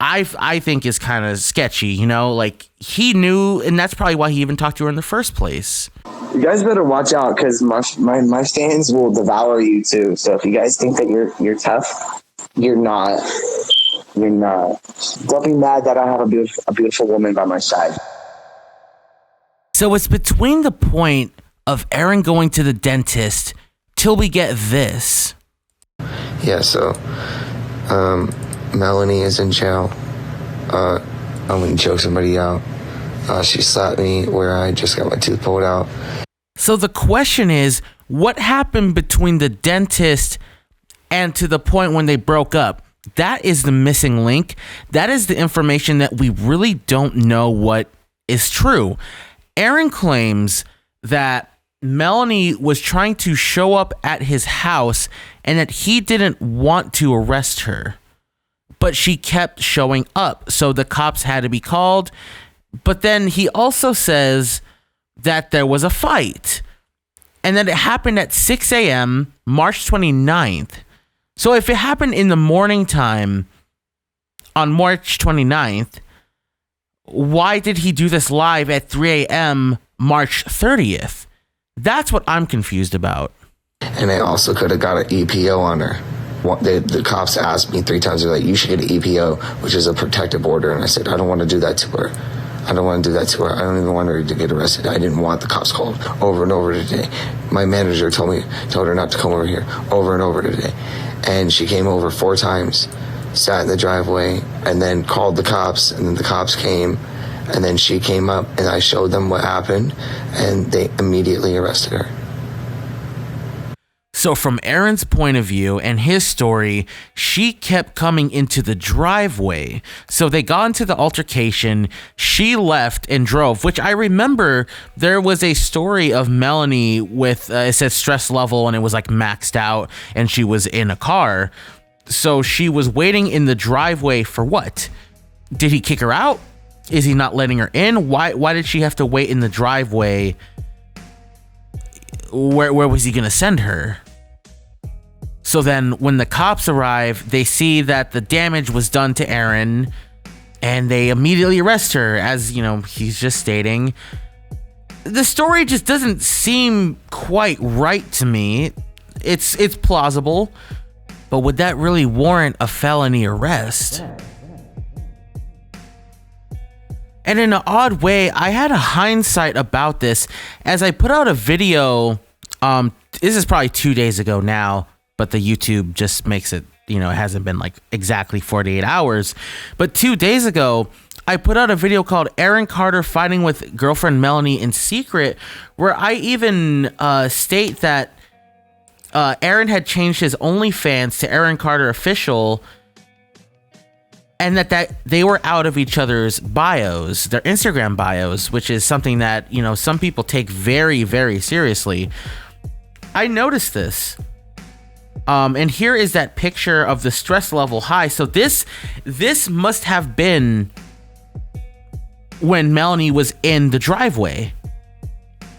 I think is kind of sketchy, you know, like he knew, and that's probably why he even talked to her in the first place. You guys better watch out, because my fans will devour you too. So if you guys think that you're tough, you're not. You're not. Don't be mad that I have a beautiful woman by my side. So it's between the point of Aaron going to the dentist till we get this. Yeah, so Melanie is in jail. I'm gonna choke somebody out. She slapped me where I just got my tooth pulled out. So the question is, what happened between the dentist and to the point when they broke up? That is the missing link. That is the information that we really don't know what is true. Aaron claims that Melanie was trying to show up at his house and that he didn't want to arrest her, but she kept showing up, so the cops had to be called. But then he also says that there was a fight and that it happened at 6 a.m. March 29th. So if it happened in the morning time on March 29th, why did he do this live at 3 a.m. March 30th? That's what I'm confused about. And I also could have got an EPO on her. The cops asked me 3 times, they're like, you should get an EPO, which is a protective order. And I said, I don't want to do that to her. I don't want to do that to her. I don't even want her to get arrested. I didn't want the cops called over and over today. My manager told her not to come over here over and over today. And she came over 4 times, sat in the driveway, and then called the cops. And then the cops came, and then she came up, and I showed them what happened, and they immediately arrested her. So from Aaron's point of view and his story, she kept coming into the driveway. So they got into the altercation. She left and drove, which I remember there was a story of Melanie with, it said stress level and it was like maxed out and she was in a car. So she was waiting in the driveway for what? Did he kick her out? Is he not letting her in? Why did she have to wait in the driveway? Where was he going to send her? So then when the cops arrive, they see that the damage was done to Aaron and they immediately arrest her, as, you know, he's just stating. The story just doesn't seem quite right to me. It's plausible, but would that really warrant a felony arrest? And in an odd way, I had a hindsight about this as I put out a video. This is probably 2 days ago now, but the YouTube just makes it, you know, it hasn't been like exactly 48 hours. But 2 days ago, I put out a video called Aaron Carter Fighting with Girlfriend Melanie in Secret, where I even state that Aaron had changed his OnlyFans to Aaron Carter Official, and that they were out of each other's bios, their Instagram bios, which is something that, you know, some people take very, very seriously. I noticed this. And here is that picture of the stress level high. So this must have been when Melanie was in the driveway.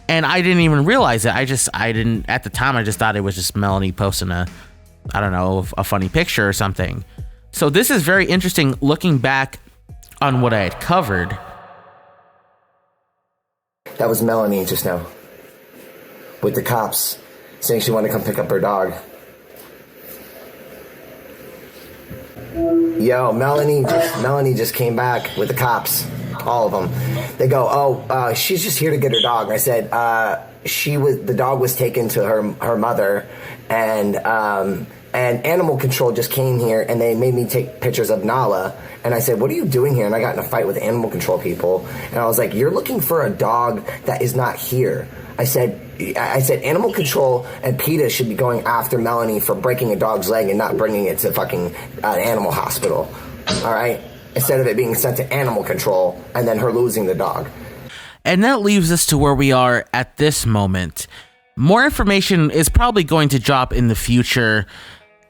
And I didn't even realize it. I didn't, at the time, I just thought it was just Melanie posting a funny picture or something. So this is very interesting looking back on what I had covered. That was Melanie just now with the cops saying she wanted to come pick up her dog. Yo, Melanie just came back with the cops, all of them. They go, she's just here to get her dog. I said, the dog was taken to her mother, and animal control just came here and they made me take pictures of Nala. And I said, what are you doing here? And I got in a fight with animal control people. And I was like, you're looking for a dog that is not here. I said, animal control and PETA should be going after Melanie for breaking a dog's leg and not bringing it to fucking an animal hospital. All right? Instead of it being sent to animal control and then her losing the dog. And that leaves us to where we are at this moment. More information is probably going to drop in the future,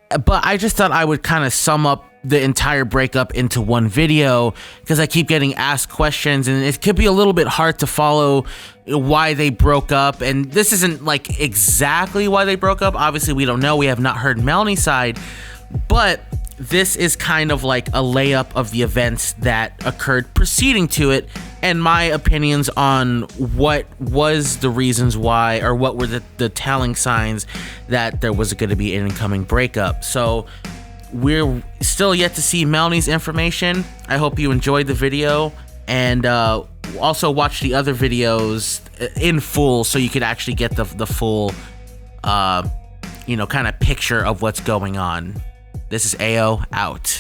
but I just thought I would kind of sum up the entire breakup into one video because I keep getting asked questions and it could be a little bit hard to follow why they broke up. And this isn't like exactly why they broke up. Obviously, we don't know. We have not heard Melanie's side, but this is kind of like a layup of the events that occurred preceding to it, and my opinions on what was the reasons why, or what were the telling signs that there was going to be an incoming breakup. So we're still yet to see Melanie's information. I hope you enjoyed the video, and also watch the other videos in full so you could actually get the full kind of picture of what's going on. This is AO out.